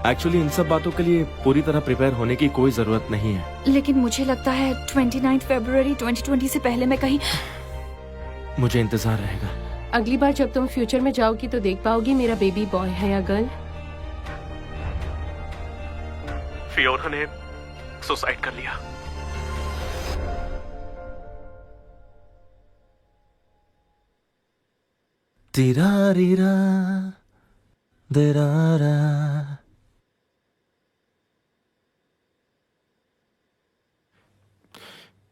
Actually in सब बातों के लिए पूरी तरह प्रिपेयर होने की कोई जरूरत नहीं है। लेकिन मुझे लगता है 29 फरवरी 2020 से पहले मैं कहीं। मुझे इंतजार रहेगा। अगली बार जब तुम फ्यूचर में जाओगी तो देख पाओगी मेरा बेबी बॉय है या गर्ल। फियोना ने सुसाइड कर लिया। तिरारीरा देरारा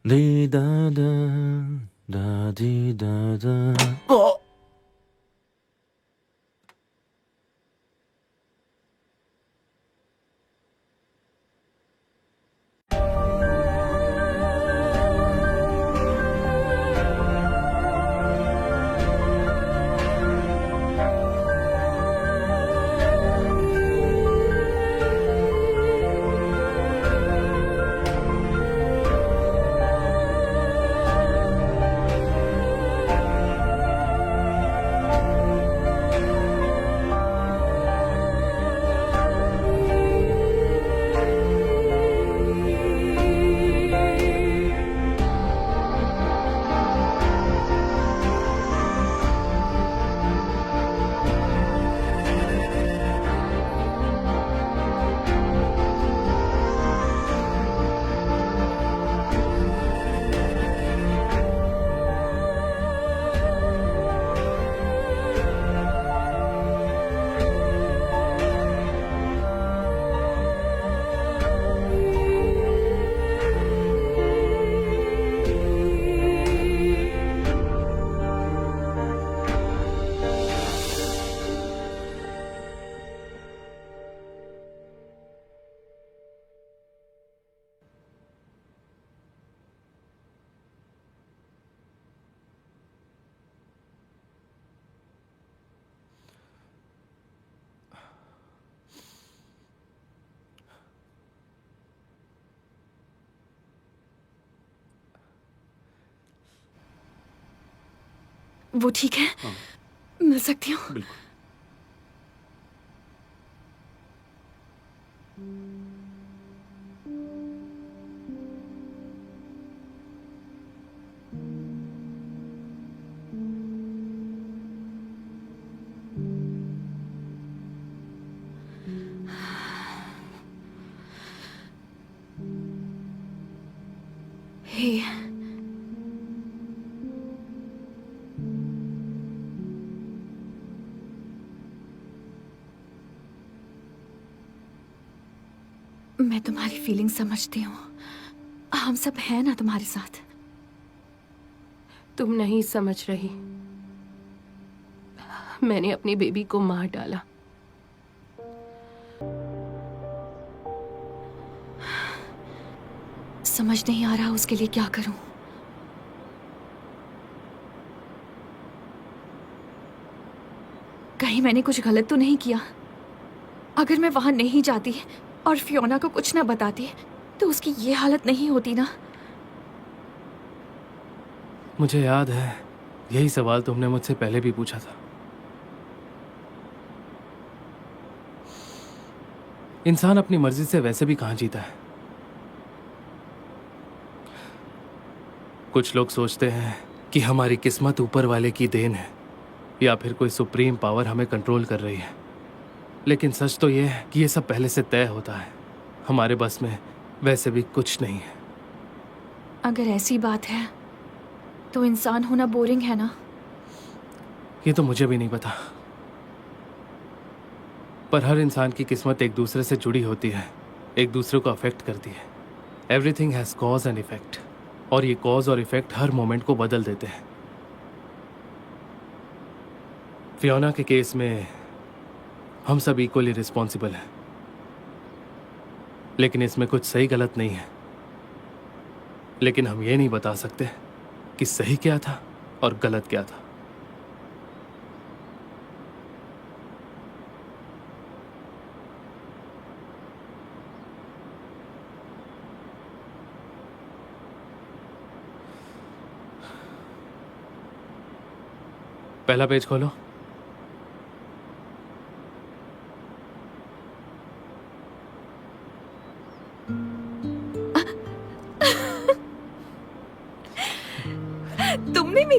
दी दा दा दा दी दा दा। वो ठीक है? मिल सकती हूँ? बिल्कुल। हे, मैं तुम्हारी फीलिंग समझती हूँ। हम सब हैं ना तुम्हारे साथ। तुम नहीं समझ रही, मैंने अपनी बेबी को मार डाला। समझ नहीं आ रहा उसके लिए क्या करूं। कहीं मैंने कुछ गलत तो नहीं किया? अगर मैं वहां नहीं जाती और फियोना को कुछ ना बताती तो उसकी ये हालत नहीं होती ना। मुझे याद है, यही सवाल तुमने मुझसे पहले भी पूछा था। इंसान अपनी मर्जी से वैसे भी कहां जीता है। कुछ लोग सोचते हैं कि हमारी किस्मत ऊपर वाले की देन है या फिर कोई सुप्रीम पावर हमें कंट्रोल कर रही है, लेकिन सच तो यह है कि यह सब पहले से तय होता है। हमारे बस में वैसे भी कुछ नहीं है। अगर ऐसी बात है तो इंसान होना बोरिंग है ना? ये तो मुझे भी नहीं पता, पर हर इंसान की किस्मत एक दूसरे से जुड़ी होती है, एक दूसरे को अफेक्ट करती है। Everything has cause and effect, और ये कॉज और इफेक्ट हर मोमेंट को बदल देते हैं। फियोना के केस में हम सब इक्वली रिस्पॉन्सिबल हैं, लेकिन इसमें कुछ सही गलत नहीं है। लेकिन हम ये नहीं बता सकते कि सही क्या था और गलत क्या था। पहला पेज खोलो।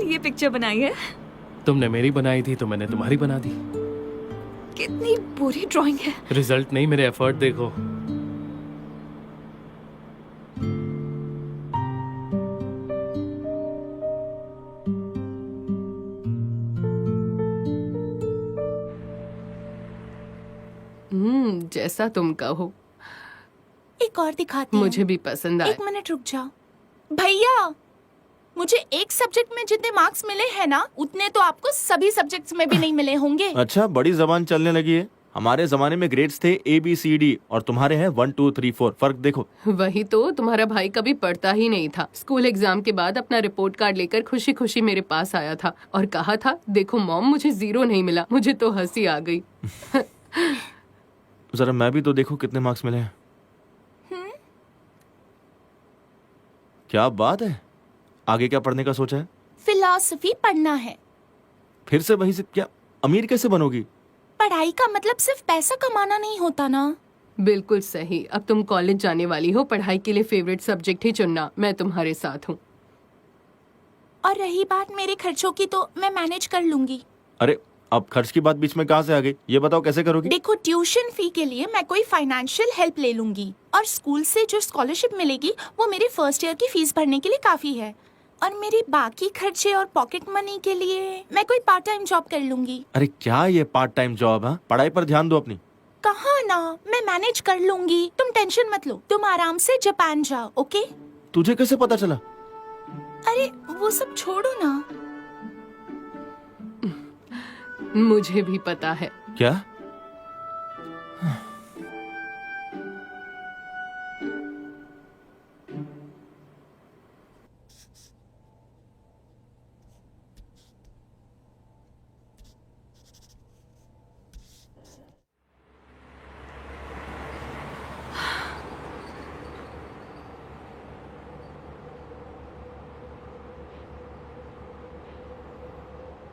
ये पिक्चर बनाई है? तुमने मेरी बनाई थी तो मैंने तुम्हारी बना दी। कितनी बुरी ड्राइंग है। रिजल्ट नहीं, मेरे एफर्ट देखो। जैसा तुम कहो। एक और दिखाती हूँ। मुझे भी पसंद आया। 1 मिनट रुक जाओ भैया। मुझे एक सब्जेक्ट में जितने मार्क्स मिले हैं ना, उतने तो आपको सभी सब्जेक्ट्स में भी नहीं मिले होंगे। अच्छा, बड़ी जबान चलने लगी है। हमारे जमाने में ग्रेड्स थे ABCD और तुम्हारे हैं 1 2 3 4। फर्क देखो। वही तो, तुम्हारा भाई कभी पढ़ता ही नहीं था। स्कूल एग्जाम के बाद अपना रिपोर्ट कार्ड लेकर खुशी खुशी मेरे पास आया था और कहा था, देखो मॉम, मुझे 0 नहीं मिला। मुझे तो हंसी आ गई। जरा मैं भी तो देखो कितने मार्क्स मिले हैं। क्या बात है, आगे क्या पढ़ने का सोचा है? फिलॉसफी पढ़ना है। फिर से वही से? क्या अमीर कैसे बनोगी? पढ़ाई का मतलब सिर्फ पैसा कमाना नहीं होता ना। बिल्कुल सही। अब तुम कॉलेज जाने वाली हो, पढ़ाई के लिए फेवरेट सब्जेक्ट ही चुनना। मैं तुम्हारे साथ हूँ। और रही बात मेरे खर्चों की, तो मैं मैनेज कर लूंगी। अरे अब खर्च की बात बीच में कहाँ से आ गई? ये बताओ कैसे करोगी? देखो, ट्यूशन फी के लिए मैं कोई फाइनेंशियल हेल्प ले लूंगी और स्कूल से जो स्कॉलरशिप मिलेगी वो मेरे फर्स्ट ईयर की फीस भरने के लिए काफी है। और मेरे बाकी खर्चे और पॉकेट मनी के लिए मैं कोई पार्ट टाइम जॉब कर लूंगी। अरे क्या ये पार्ट टाइम जॉब है? पढ़ाई पर ध्यान दो अपनी। कहाँ ना, मैं मैनेज कर लूंगी। तुम टेंशन मत लो। तुम आराम से जापान जाओ, ओके? तुझे कैसे पता चला? अरे वो सब छोड़ो ना। मुझे भी पता है। क्या?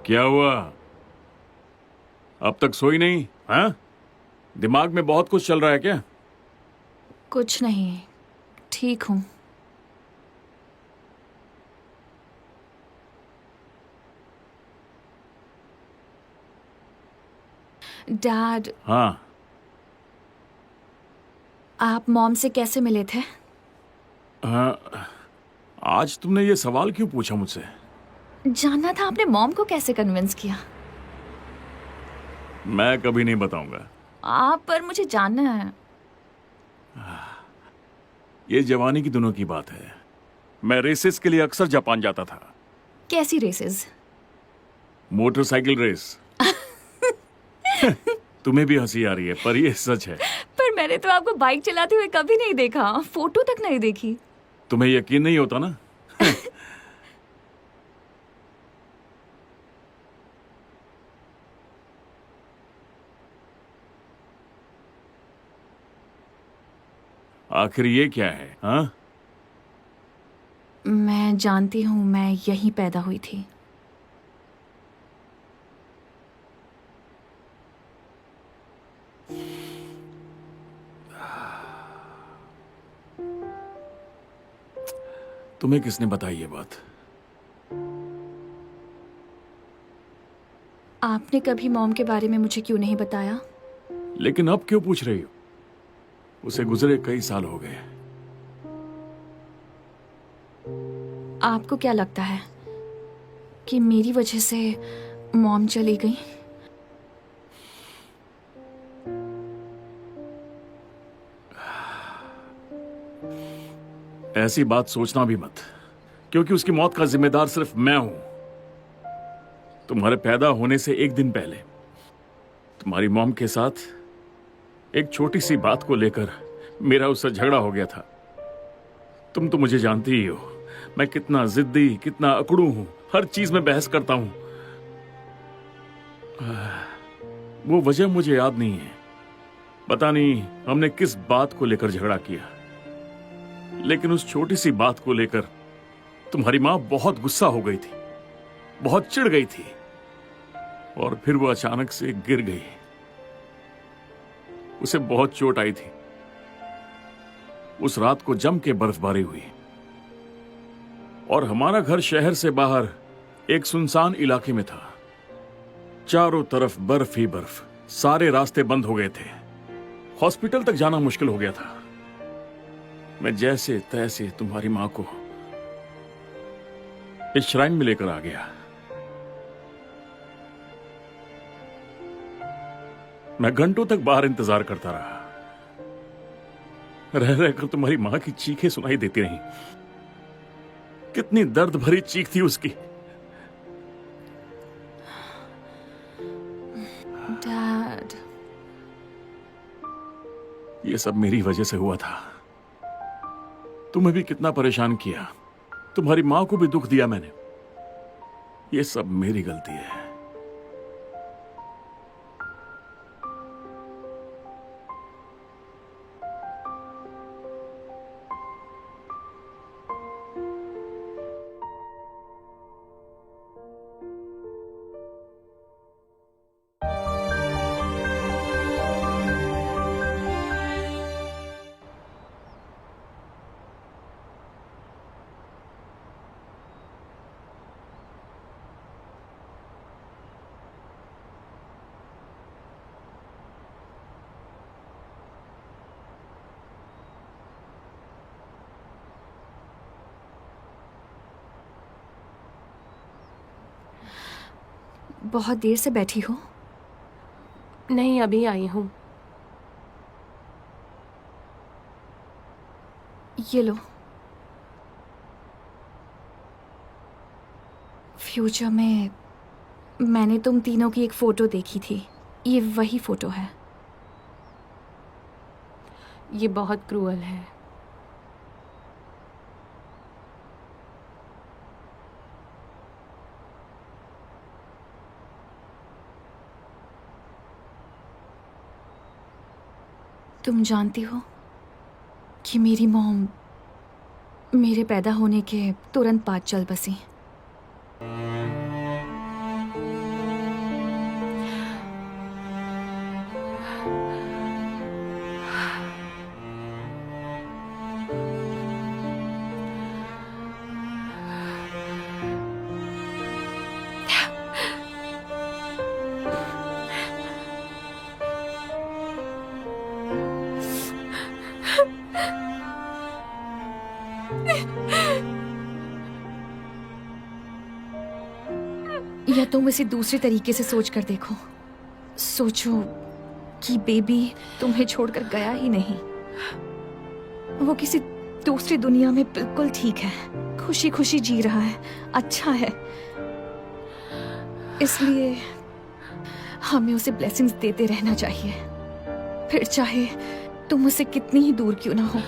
क्या हुआ? अब तक सोई नहीं? हाँ, दिमाग में बहुत कुछ चल रहा है क्या? कुछ नहीं, ठीक हूँ। डैड, हाँ, आप मॉम से कैसे मिले थे? आज तुमने ये सवाल क्यों पूछा मुझसे? जानना था आपने मॉम को कैसे कन्विंस किया। मैं कभी नहीं बताऊंगा। आप पर मुझे जानना है। ये जवानी की दिनों की बात है। मैं रेसेस के लिए अक्सर जापान जाता था। कैसी रेसेस? Motorcycle race. तुम्हें भी हंसी आ रही है, पर ये सच है। पर मैंने तो आपको बाइक चलाते हुए कभी नहीं देखा, फोटो तक नहीं देखी। तुम्हें यकीन नहीं होता ना? आखिर ये क्या है? हाँ, मैं जानती हूँ, मैं यहीं पैदा हुई थी। तुम्हें किसने बताई ये बात? आपने कभी मॉम के बारे में मुझे क्यों नहीं बताया? लेकिन अब क्यों पूछ रही हो? उसे गुजरे कई साल हो गए। आपको क्या लगता है कि मेरी वजह से मॉम चली गई? ऐसी बात सोचना भी मत, क्योंकि उसकी मौत का जिम्मेदार सिर्फ मैं हूं। तुम्हारे पैदा होने से एक दिन पहले तुम्हारी मॉम के साथ एक छोटी सी बात को लेकर मेरा उससे झगड़ा हो गया था। तुम तो मुझे जानती ही हो, मैं कितना जिद्दी, कितना अकड़ू हूं। हर चीज में बहस करता हूं। वो वजह मुझे याद नहीं है। पता नहीं हमने किस बात को लेकर झगड़ा किया, लेकिन उस छोटी सी बात को लेकर तुम्हारी मां बहुत गुस्सा हो गई थी, बहुत चिढ़ गई थी, और फिर वो अचानक से गिर गई। उसे बहुत चोट आई थी। उस रात को जम के बर्फबारी हुई और हमारा घर शहर से बाहर एक सुनसान इलाके में था। चारों तरफ बर्फ ही बर्फ, सारे रास्ते बंद हो गए थे। हॉस्पिटल तक जाना मुश्किल हो गया था। मैं जैसे तैसे तुम्हारी मां को इस श्राइन में लेकर आ गया। मैं घंटों तक बाहर इंतजार करता रहा। रह रहकर तुम्हारी मां की चीखें सुनाई देती रहीं। कितनी दर्द भरी चीख थी उसकी। डैड, ये सब मेरी वजह से हुआ था। तुम्हें भी कितना परेशान किया, तुम्हारी मां को भी दुख दिया मैंने। ये सब मेरी गलती है। बहुत देर से बैठी हो? नहीं, अभी आई हूँ। ये लो। फ्यूचर में मैंने तुम तीनों की एक फोटो देखी थी। ये वही फोटो है। ये बहुत क्रूअल है। तुम जानती हो कि मेरी मॉम मेरे पैदा होने के तुरंत बाद चल बसी। या तुम इसे दूसरे तरीके से सोच कर देखो। सोचो कि बेबी तुम्हें छोड़कर गया ही नहीं। वो किसी दूसरी दुनिया में बिल्कुल ठीक है, खुशी खुशी जी रहा है, अच्छा है। इसलिए हमें उसे ब्लेसिंग्स देते रहना चाहिए। फिर चाहे तुम उसे कितनी ही दूर क्यों ना हो,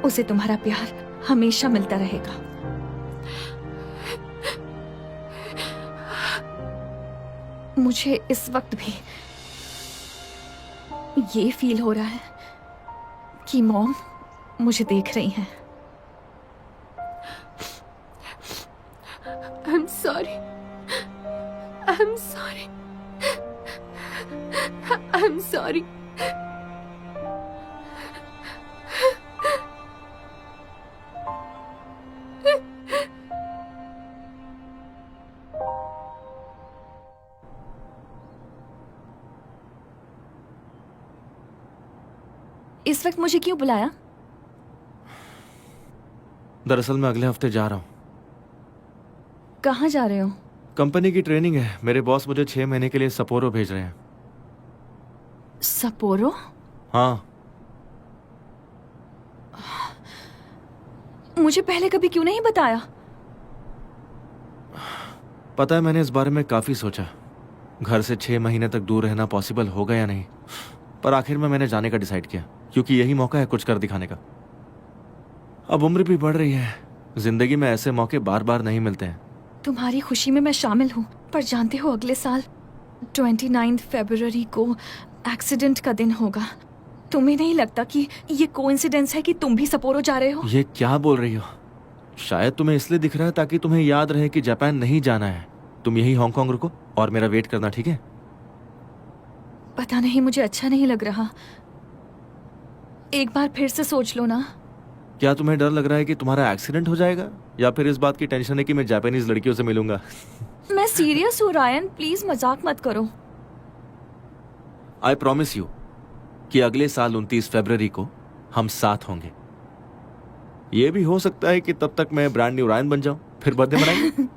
उसे तुम्हारा प्यार हमेशा मिलता रहेगा। मुझे इस वक्त भी ये फील हो रहा है कि मॉम मुझे देख रही हैं। I'm sorry. I'm sorry. I'm sorry. इस वक्त मुझे क्यों बुलाया? दरअसल मैं अगले हफ्ते जा रहा हूँ। कहाँ जा रहे हो? कंपनी की ट्रेनिंग है। मेरे बॉस मुझे 6 महीने के लिए सपोरो भेज रहे हैं। सपोरो? हाँ। मुझे पहले कभी क्यों नहीं बताया? पता है, मैंने इस बारे में काफी सोचा। घर से 6 महीने तक दूर रहना पॉसिबल होगा या नहीं, पर आखिर में मैंने जाने का डिसाइड किया, क्योंकि यही मौका है कुछ कर दिखाने का। अब उम्र भी बढ़ रही है, जिंदगी में ऐसे मौके बार बार नहीं मिलते हैं। तुम्हारी खुशी में मैं शामिल हूँ, पर जानते हो अगले साल 29 फरवरी को एक्सीडेंट का दिन होगा। तुम्हें नहीं लगता कि ये कोइंसिडेंस है कि तुम भी सपोरो जा रहे हो? ये क्या बोल रही हो? शायद तुम्हें इसलिए दिख रहा है ताकि तुम्हें याद रहे कि जापान नहीं जाना है। तुम यही हांगकांग रुको और मेरा वेट करना, ठीक है? पता नहीं, मुझे अच्छा नहीं लग रहा। एक बार फिर से सोच लो ना। क्या तुम्हें डर लग रहा है कि तुम्हारा एक्सीडेंट हो जाएगा, या फिर इस बात की टेंशन है कि मैं जापानीज लड़कियों से मिलूंगा? मैं सीरियस हूँ रायन, प्लीज मजाक मत करो। आई प्रॉमिस यू कि अगले साल 29 फरवरी को हम साथ होंगे। ये भी हो सकता है कि तब तक मैं ब्रांड न्यू रायन बन जाऊं, फिर बर्थडे मनाएंगे।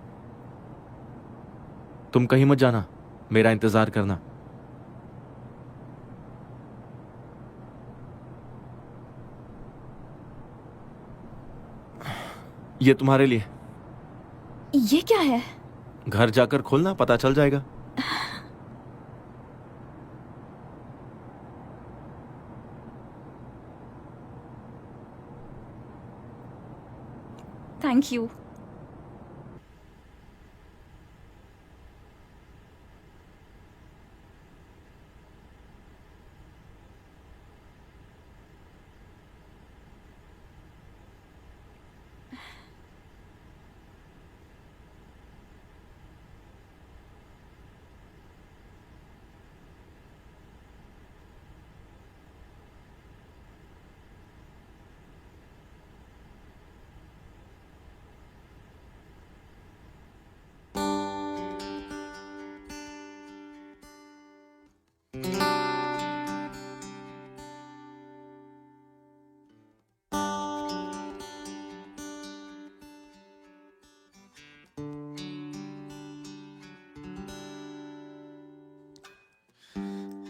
तुम कहीं मत जाना, मेरा इंतजार करना। ये तुम्हारे लिए। ये क्या है? घर जाकर खोलना, पता चल जाएगा। Thank you.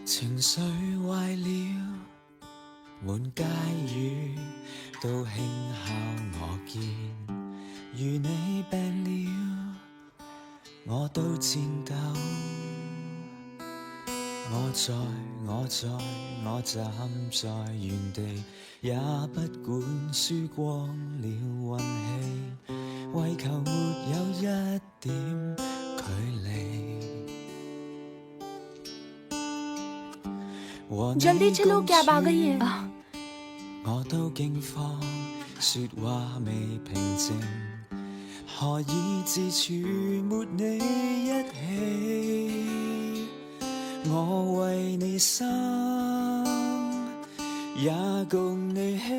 情緒壞了，滿街雨都輕敲我肩。如你病了，我都顫抖。我站在原地，也不管輸光了運氣，為求沒有一點距離。 जल्दी चलो, कैब आ गई है। 我都驚慌，說話未平靜，何以自處沒你一起？我為你生，也共你喜。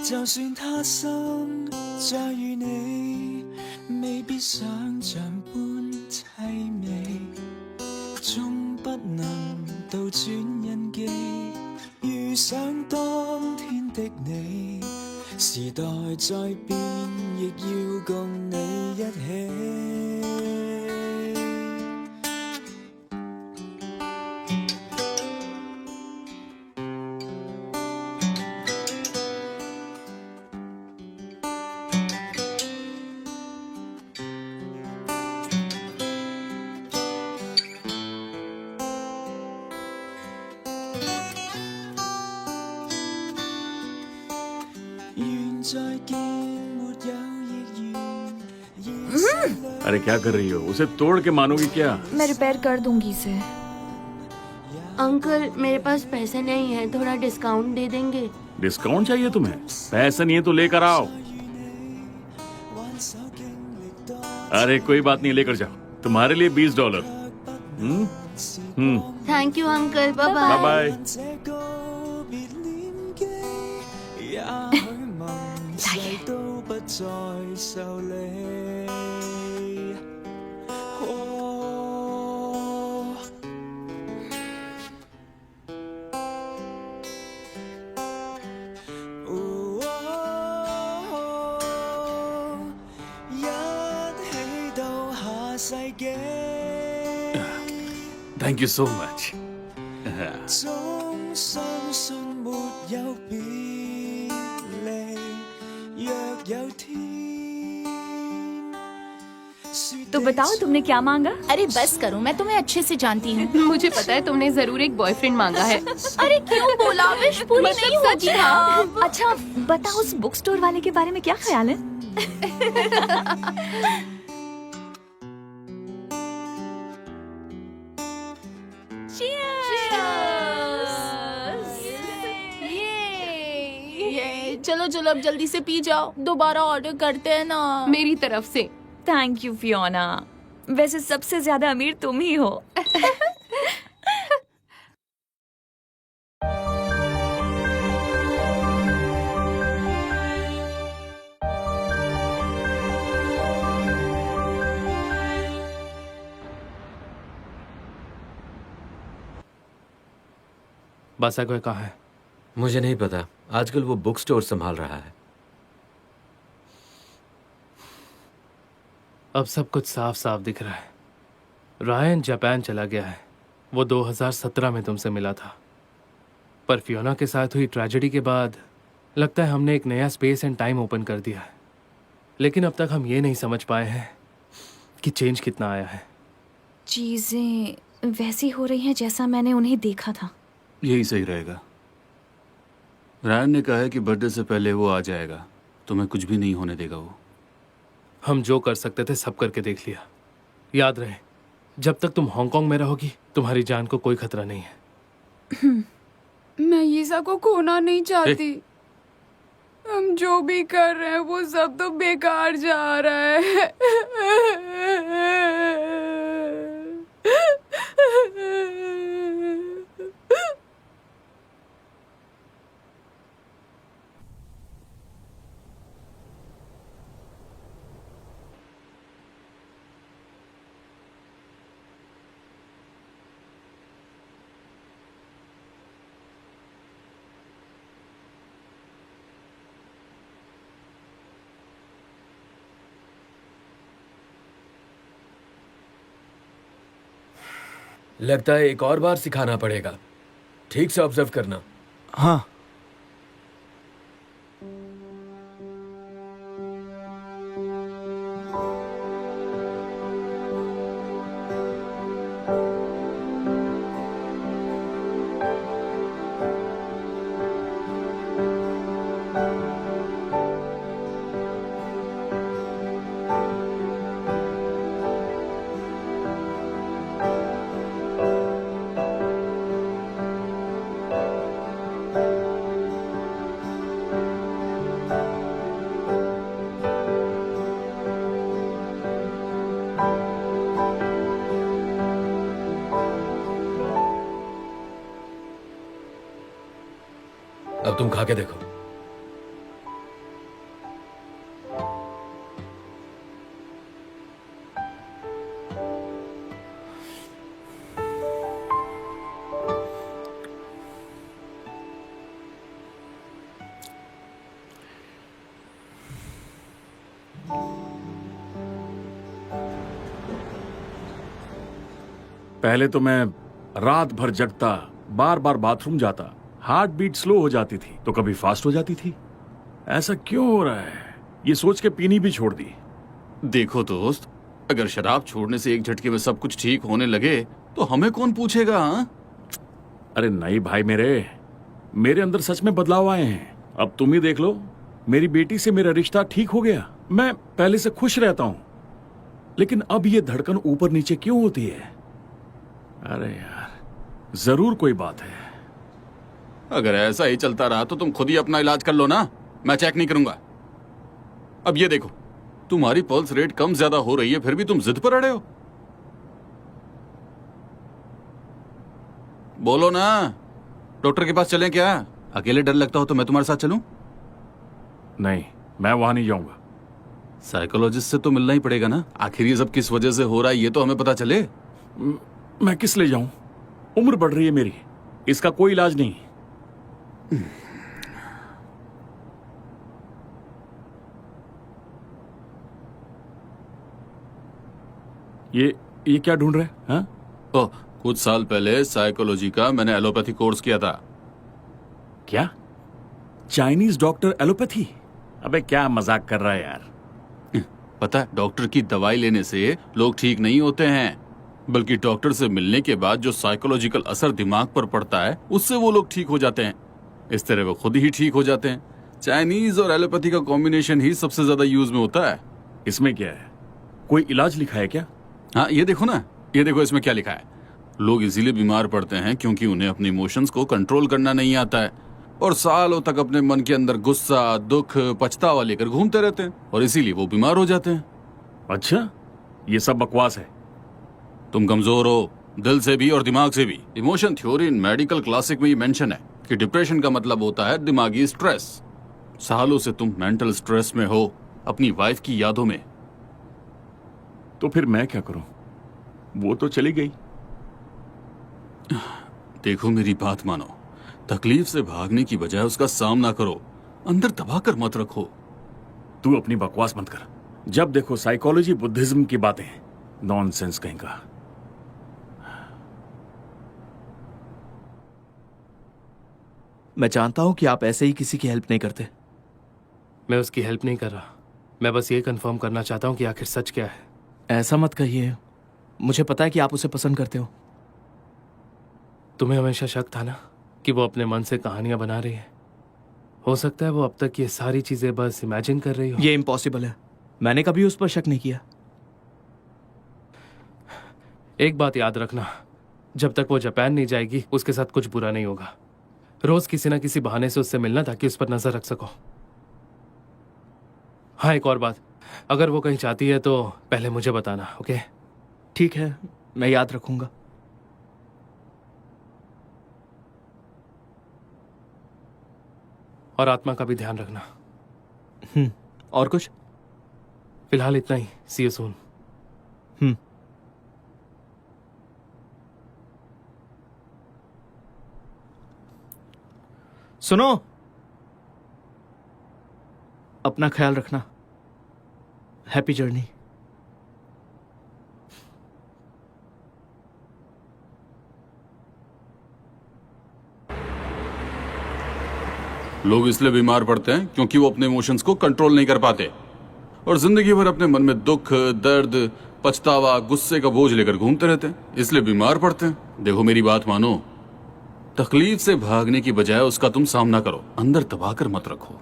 就算他生再遇你，未必想像般凄美。 終不能倒轉印記，遇上當天的你，時代在變，亦要共你一起。अरे क्या कर रही हो? उसे तोड़ के मानोगी क्या? मैं रिपेयर कर दूंगी इसे। अंकल मेरे पास पैसे नहीं है, थोड़ा डिस्काउंट दे देंगे? डिस्काउंट चाहिए तुम्हें? पैसा नहीं है तो लेकर आओ। अरे कोई बात नहीं, लेकर जाओ, तुम्हारे लिए $20। Thank you uncle, bye bye bye. Bye. Thank you so much。 總相信沒有別離，若有天。 तो बताओ तुमने क्या मांगा? अरे बस करो, मैं तुम्हें अच्छे से जानती हूँ। मुझे पता है तुमने जरूर एक बॉयफ्रेंड मांगा है। अरे क्यों बोला? विश पूरी नहीं होगी ना। अच्छा बताओ, उस बुक स्टोर वाले के बारे में क्या ख्याल है? ये चलो चलो अब जल्दी से पी जाओ, दोबारा ऑर्डर करते हैं ना। मेरी तरफ से। थैंक यू फियोना, वैसे सबसे ज्यादा अमीर तुम ही हो। बासागोय कहाँ है? मुझे नहीं पता, आजकल वो बुक स्टोर संभाल रहा है। अब सब कुछ साफ साफ दिख रहा है। रायन जापान चला गया है। वो 2017 में तुमसे मिला था, पर फियोना के साथ हुई ट्रेजेडी के बाद लगता है हमने एक नया स्पेस एंड टाइम ओपन कर दिया है। लेकिन अब तक हम ये नहीं समझ पाए हैं कि चेंज कितना आया है। चीजें वैसी हो रही हैं जैसा मैंने उन्हें देखा था। यही सही रहेगा। रायन ने कहा है कि बर्थडे से पहले वो आ जाएगा, तुम्हें कुछ भी नहीं होने देगा वो। हम जो कर सकते थे सब करके देख लिया। याद रहे, जब तक तुम हांगकांग में रहोगी तुम्हारी जान को कोई खतरा नहीं है। मैं यीसा को खोना नहीं चाहती। हम जो भी कर रहे हैं वो सब तो बेकार जा रहा है। लगता है एक और बार सिखाना पड़ेगा। ठीक से ऑब्जर्व करना। हाँ। अब तुम खा के देखो। पहले तो मैं रात भर जगता, बार बार बाथरूम जाता, हार्ट बीट स्लो हो जाती थी तो कभी फास्ट हो जाती थी। ऐसा क्यों हो रहा है, ये सोच के पीनी भी छोड़ दी। देखो दोस्त, अगर शराब छोड़ने से एक झटके में सब कुछ ठीक होने लगे तो हमें कौन पूछेगा? हाँ? अरे नहीं भाई, मेरे अंदर सच में बदलाव आए हैं। अब तुम ही देख लो, मेरी बेटी से मेरा रिश्ता ठीक हो गया। मैं पहले से खुश रहता हूं, लेकिन अब ये धड़कन ऊपर नीचे क्यों होती है? अरे यार, जरूर कोई बात है। अगर ऐसा ही चलता रहा तो तुम खुद ही अपना इलाज कर लो ना, मैं चेक नहीं करूंगा। अब ये देखो, तुम्हारी पल्स रेट कम ज्यादा हो रही है, फिर भी तुम जिद पर अड़े हो। बोलो ना, डॉक्टर के पास चलें क्या? अकेले डर लगता हो तो मैं तुम्हारे साथ चलूं? नहीं, मैं वहां नहीं जाऊंगा। साइकोलॉजिस्ट से तो मिलना ही पड़ेगा ना, आखिर ये सब किस वजह से हो रहा है ये तो हमें पता चले। मैं किस ले जाऊं? उम्र बढ़ रही है मेरी, इसका कोई इलाज नहीं। ये क्या ढूंढ रहे हैं? हाँ? ओह, कुछ साल पहले साइकोलॉजी का मैंने एलोपैथी कोर्स किया था। क्या? Chinese doctor allopathy? अबे क्या मजाक कर रहा है यार। पता है, डॉक्टर की दवाई लेने से लोग ठीक नहीं होते हैं, बल्कि डॉक्टर से मिलने के बाद जो साइकोलॉजिकल असर दिमाग पर पड़ता है उससे वो लोग ठीक हो जाते हैं। इस तरह वो खुद ही ठीक हो जाते हैं। चाइनीज और एलोपैथी का कॉम्बिनेशन ही सबसे ज्यादा यूज में होता है। इसमें क्या है, कोई इलाज लिखा है क्या? हाँ, ये देखो ना, ये देखो इसमें क्या लिखा है। लोग इसीलिए बीमार पड़ते हैं क्योंकि उन्हें अपने इमोशंस को कंट्रोल करना नहीं आता है और सालों तक अपने मन के अंदर गुस्सा, दुख, पछतावा लेकर घूमते रहते हैं और इसीलिए वो बीमार हो जाते हैं। अच्छा, ये सब बकवास है। तुम कमजोर हो, दिल से भी और दिमाग से भी। इमोशन थ्योरी इन मेडिकल क्लासिक में ये मेंशन है कि डिप्रेशन का मतलब होता है दिमागी स्ट्रेस। सालों से तुम मेंटल स्ट्रेस में हो, अपनी वाइफ की यादों में। तो फिर मैं क्या करूं? वो तो चली गई। देखो, मेरी बात मानो, तकलीफ से भागने की बजाय उसका सामना करो, अंदर दबा कर मत रखो। तू अपनी बकवास मत कर। जब देखो साइकोलॉजी बुद्धिज्म की बातें, नॉनसेंस कहीं का। मैं जानता हूं कि आप ऐसे ही किसी की हेल्प नहीं करते। मैं उसकी हेल्प नहीं कर रहा, मैं बस ये कंफर्म करना चाहता हूँ कि आखिर सच क्या है। ऐसा मत कहिए, मुझे पता है कि आप उसे पसंद करते हो। तुम्हें हमेशा शक था ना कि वो अपने मन से कहानियां बना रही है। हो सकता है वो अब तक ये सारी चीजें बस इमेजिन कर रही हो। ये इम्पॉसिबल है, मैंने कभी उस पर शक नहीं किया। एक बात याद रखना, जब तक वो जापान नहीं जाएगी उसके साथ कुछ बुरा नहीं होगा। रोज किसी ना किसी बहाने से उससे मिलना ताकि उस पर नजर रख सको। हाँ, एक और बात, अगर वो कहीं चाहती है तो पहले मुझे बताना, ओके? ठीक है, मैं याद रखूंगा। और आत्मा का भी ध्यान रखना। और कुछ? फिलहाल इतना ही। सी यू सून। सुनो, अपना ख्याल रखना। Happy journey. लोग इसलिए बीमार पड़ते हैं क्योंकि वो अपने इमोशंस को कंट्रोल नहीं कर पाते और जिंदगी भर अपने मन में दुख, दर्द, पछतावा, गुस्से का बोझ लेकर घूमते रहते हैं, इसलिए बीमार पड़ते हैं। देखो मेरी बात मानो, तकलीफ से भागने की बजाय उसका तुम सामना करो, अंदर दबाकर मत रखो।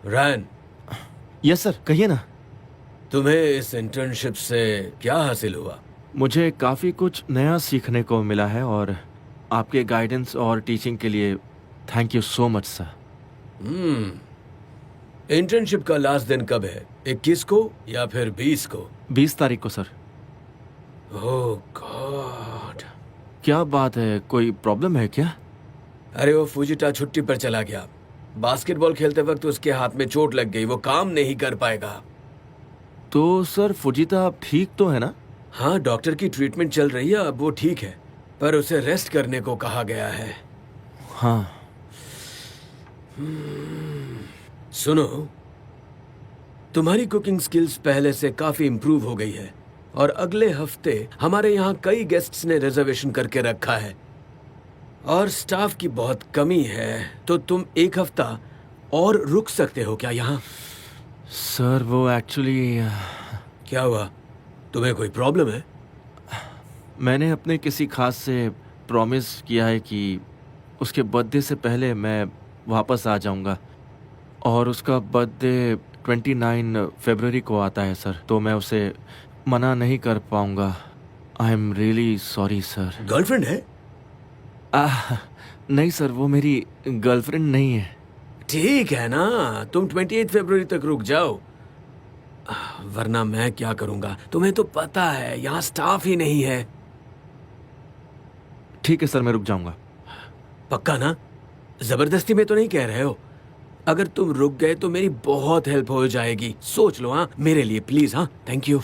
रैन। यस सर, कहिए ना। तुम्हें इस इंटर्नशिप से क्या हासिल हुआ? मुझे काफ़ी कुछ नया सीखने को मिला है और आपके गाइडेंस और टीचिंग के लिए thank you so much sir. Internship का लास्ट दिन कब है? 21 को या फिर 20 को? 20 तारीख को सर। ओह गॉड, क्या बात है, कोई प्रॉब्लम है क्या? अरे वो फुजिटा छुट्टी पर चला गया। बास्केटबॉल खेलते वक्त उसके हाथ में चोट लग गई, वो काम नहीं कर पाएगा। तो सर फुजिता अब ठीक तो है ना? हाँ, डॉक्टर की ट्रीटमेंट चल रही है, अब वो ठीक है, पर उसे रेस्ट करने को कहा गया है। हाँ। सुनो, तुम्हारी कुकिंग स्किल्स पहले से काफी इम्प्रूव हो गई है और अगले हफ्ते हमारे यहाँ कई गेस्ट्स ने रिजर्वेशन करके रखा है और स्टाफ की बहुत कमी है, तो तुम एक हफ्ता और रुक सकते हो क्या यहाँ? सर वो एक्चुअली क्या हुआ, तुम्हें कोई प्रॉब्लम है? मैंने अपने किसी खास से प्रॉमिस किया है कि उसके बर्थडे से पहले मैं वापस आ जाऊंगा और उसका बर्थडे 29 फरवरी को आता है सर, तो मैं उसे मना नहीं कर पाऊंगा। I am really sorry sir. Girlfriend है? नहीं सर, वो मेरी गर्लफ्रेंड नहीं है। ठीक है ना, तुम 28 फरवरी तक रुक जाओ, वरना मैं क्या करूंगा? तुम्हें तो पता है यहाँ स्टाफ ही नहीं है। ठीक है सर, मैं रुक जाऊंगा। पक्का ना? जबरदस्ती में तो नहीं कह रहे हो? अगर तुम रुक गए तो मेरी बहुत हेल्प हो जाएगी, सोच लो। हाँ, मेरे लिए प्लीज। हाँ, थैंक यू।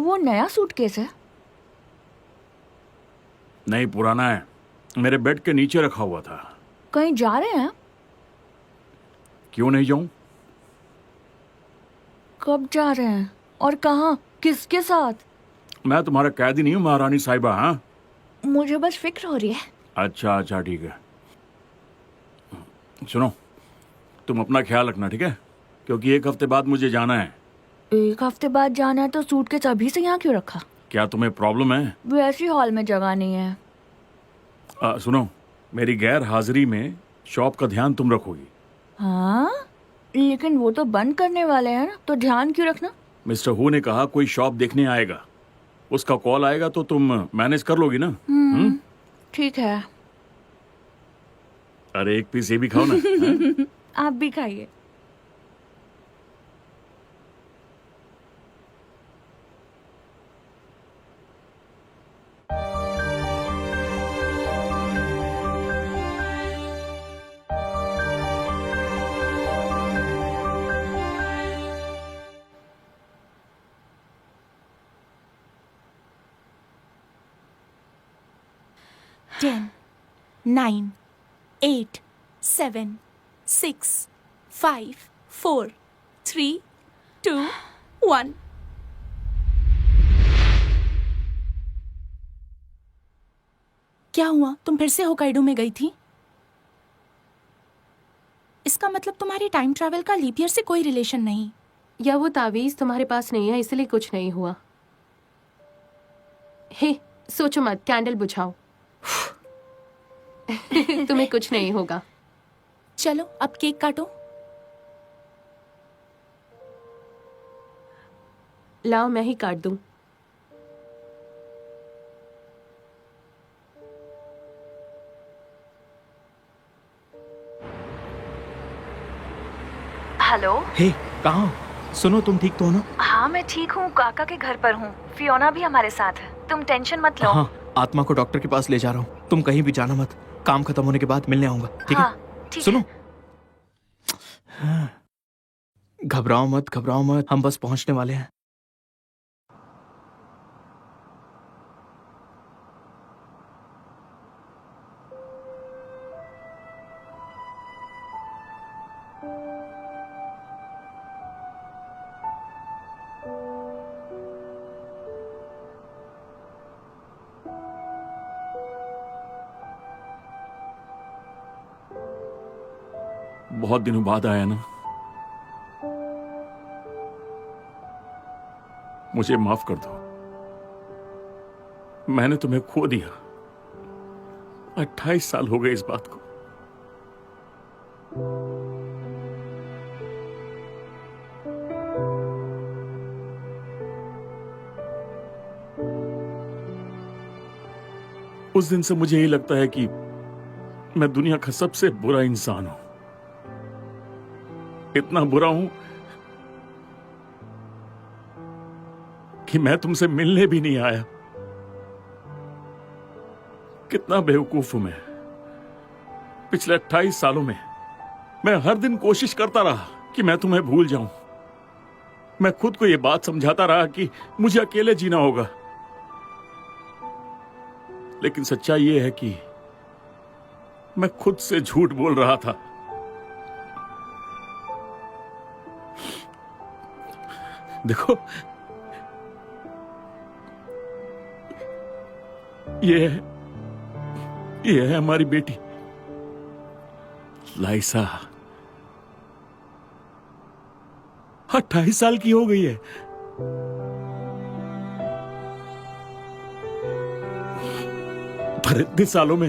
वो नया सूटकेस है? नहीं, पुराना है, मेरे बेड के नीचे रखा हुआ था। कहीं जा रहे हैं? क्यों नहीं जाऊं? कब जा रहे हैं और कहाँ, किसके साथ? मैं तुम्हारा कैदी नहीं हूं महारानी साहिबा। हाँ, मुझे बस फिक्र हो रही है। अच्छा अच्छा, ठीक है। सुनो, तुम अपना ख्याल रखना, ठीक है? क्योंकि 1 हफ्ते बाद मुझे जाना है। 1 हफ्ते बाद जाना है तो सूटकेस अभी से यहाँ क्यों रखा? क्या तुम्हें प्रॉब्लम है? वैसी हॉल में जगह नहीं है। सुनो, मेरी गैर हाजिरी में शॉप का ध्यान तुम रखोगी। हाँ, लेकिन वो तो बंद करने वाले हैं ना, तो ध्यान क्यों रखना? मिस्टर हु ने कहा कोई शॉप देखने आएगा, उसका कॉल आएगा तो तुम मैनेज कर लोगी ना? ठीक है। अरे एक पीस ये भी खाओ ना। हाँ? आप भी खाइए। Ten, 9, 8, 7, 6, 5, 4, 3, 2, 1. क्या हुआ? तुम फिर से होकाइडो में गई थी? इसका मतलब तुम्हारी टाइम ट्रैवल का लीप ईयर से कोई रिलेशन नहीं? या वो तावीज तुम्हारे पास नहीं है इसलिए कुछ नहीं हुआ? हे, सोचो मत, कैंडल बुझाओ। तुम्हें कुछ नहीं होगा। चलो अब केक काटो। लाओ, मैं ही काट दूं। हेलो। हे, कहाँ? सुनो, तुम ठीक तो हो ना? हाँ मैं ठीक हूँ, काका के घर पर हूँ। फियोना भी हमारे साथ है, तुम टेंशन मत लो। हाँ, आत्मा को डॉक्टर के पास ले जा रहा हूँ। तुम कहीं भी जाना मत, काम खत्म होने के बाद मिलने आऊंगा, ठीक हाँ, है? ठीक सुनो, घबराओ मत, हम बस पहुंचने वाले हैं। बहुत दिनों बाद आया ना, मुझे माफ कर दो। मैंने तुम्हें खो दिया। 28 साल हो गए इस बात को। उस दिन से मुझे यही लगता है कि मैं दुनिया का सबसे बुरा इंसान हूं। इतना बुरा हूं कि मैं तुमसे मिलने भी नहीं आया। कितना बेवकूफ हूं मैं। पिछले 28 सालों में मैं हर दिन कोशिश करता रहा कि मैं तुम्हें भूल जाऊं। मैं खुद को यह बात समझाता रहा कि मुझे अकेले जीना होगा। लेकिन सच्चाई यह है कि मैं खुद से झूठ बोल रहा था। देखो, ये है हमारी बेटी लाइसा। 28 साल की हो गई है। पर इतने सालों में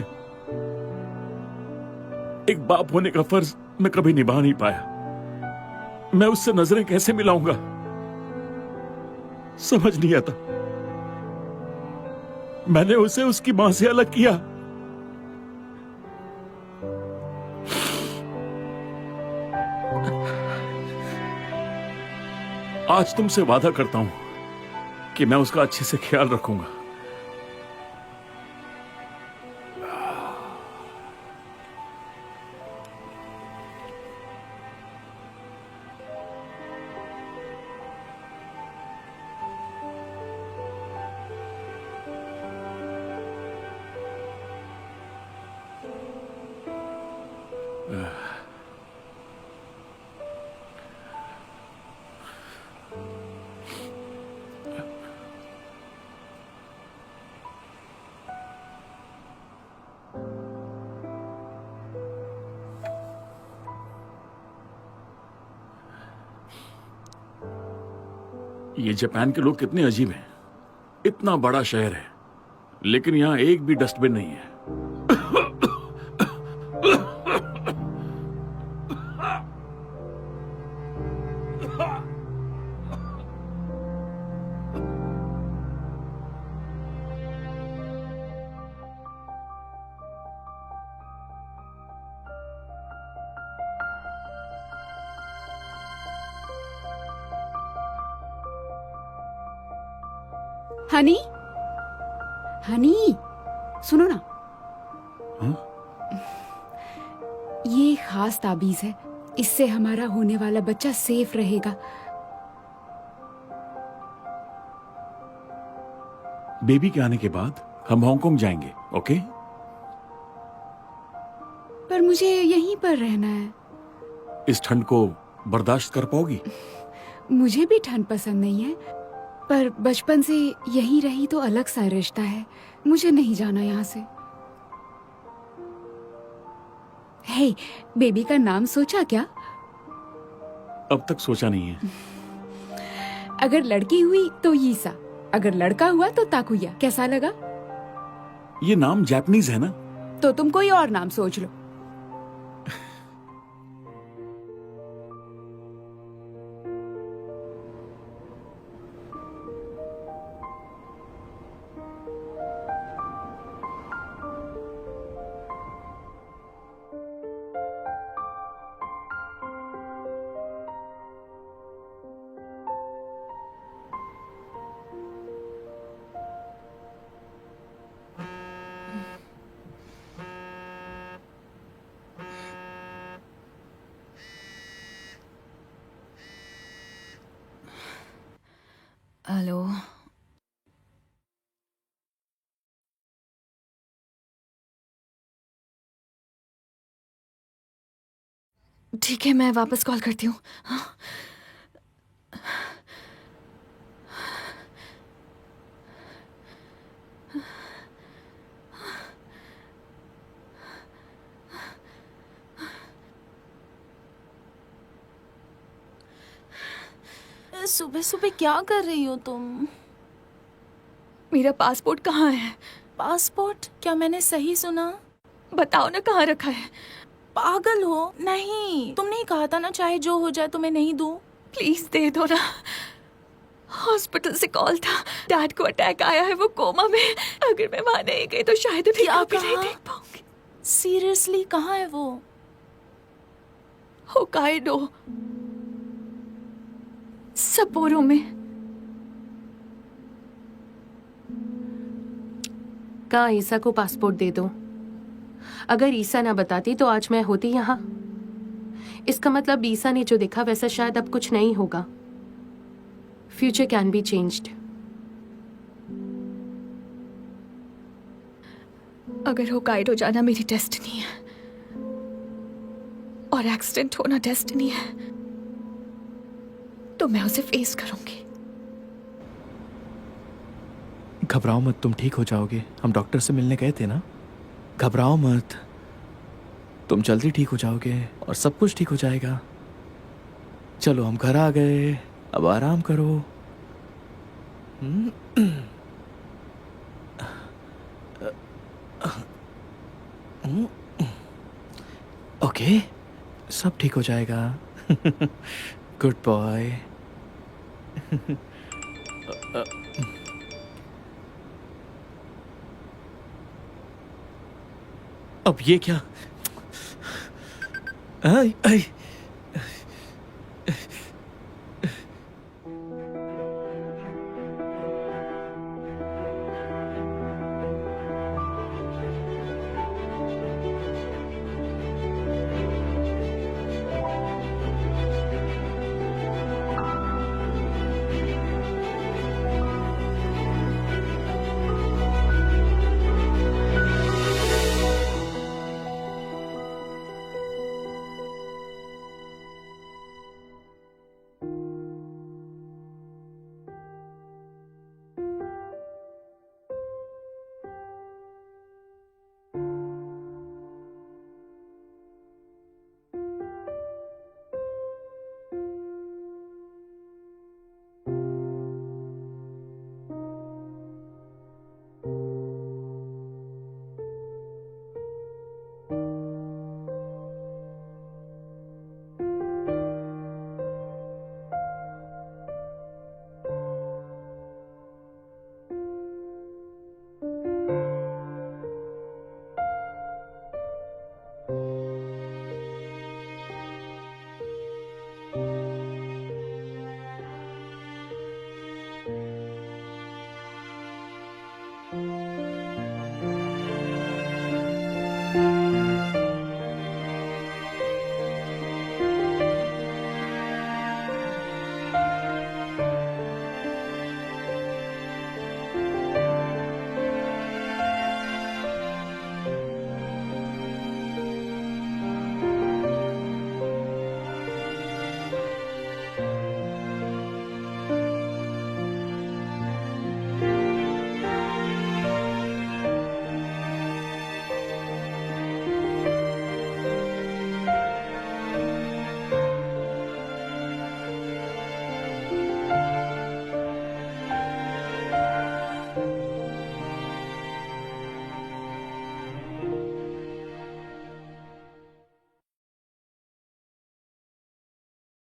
एक बाप होने का फर्ज मैं कभी निभा नहीं पाया। मैं उससे नजरें कैसे मिलाऊंगा, समझ नहीं आता। मैंने उसे उसकी मां से अलग किया। आज तुमसे वादा करता हूं कि मैं उसका अच्छे से ख्याल रखूंगा। ये जापान के लोग कितने अजीब हैं। इतना बड़ा शहर है लेकिन यहाँ एक भी डस्टबिन नहीं है। हनी, हनी, सुनो ना। ये खास ताबीज है, इससे हमारा होने वाला बच्चा सेफ रहेगा। बेबी के आने के बाद हम हांगकांग जाएंगे, ओके? पर मुझे यहीं पर रहना है। इस ठंड को बर्दाश्त कर पाओगी? मुझे भी ठंड पसंद नहीं है, पर बचपन से यहीं रही तो अलग सा रिश्ता है। मुझे नहीं जाना यहाँ से। हे, बेबी का नाम सोचा क्या? अब तक सोचा नहीं है। अगर लड़की हुई तो यीसा, अगर लड़का हुआ तो ताकुया। कैसा लगा? ये नाम जापानीज है ना? तो तुम कोई और नाम सोच लो। हेलो, ठीक है, मैं वापस कॉल करती हूँ। हाँ? सुबह सुबह क्या कर रही हो तुम? मेरा पासपोर्ट कहाँ है? पासपोर्ट? क्या मैंने सही सुना? बताओ ना, कहाँ रखा है? पागल हो? नहीं, तुमने ही कहा था ना चाहे जो हो जाए तुम्हें नहीं दूं। प्लीज दे दो ना। हॉस्पिटल से कॉल था, डैड को अटैक आया है, वो कोमा में। अगर मैं वहां नहीं गई तो शायद अभी क्या कभी नहीं कहा? देख पाऊंगी। सीरियसली, कहाँ है वो? होकाइडो, सपोरो में। कहा ईसा को पासपोर्ट दे दो। अगर ईसा ना बताती तो आज मैं होती यहाँ। इसका मतलब ईसा ने जो देखा वैसा शायद अब कुछ नहीं होगा। Future can be changed. अगर होकाइडो जाना मेरी डेस्टिनी है और एक्सीडेंट होना डेस्टिनी है तो मैं उसे फेस करूंगी। घबराओ मत, तुम ठीक हो जाओगे। हम डॉक्टर से मिलने गए थे ना। घबराओ मत, तुम जल्दी ठीक हो जाओगे और सब कुछ ठीक हो जाएगा। चलो, हम घर आ गए, अब आराम करो। ओके, सब ठीक हो जाएगा। Good boy. अब ये क्या? आई, आई,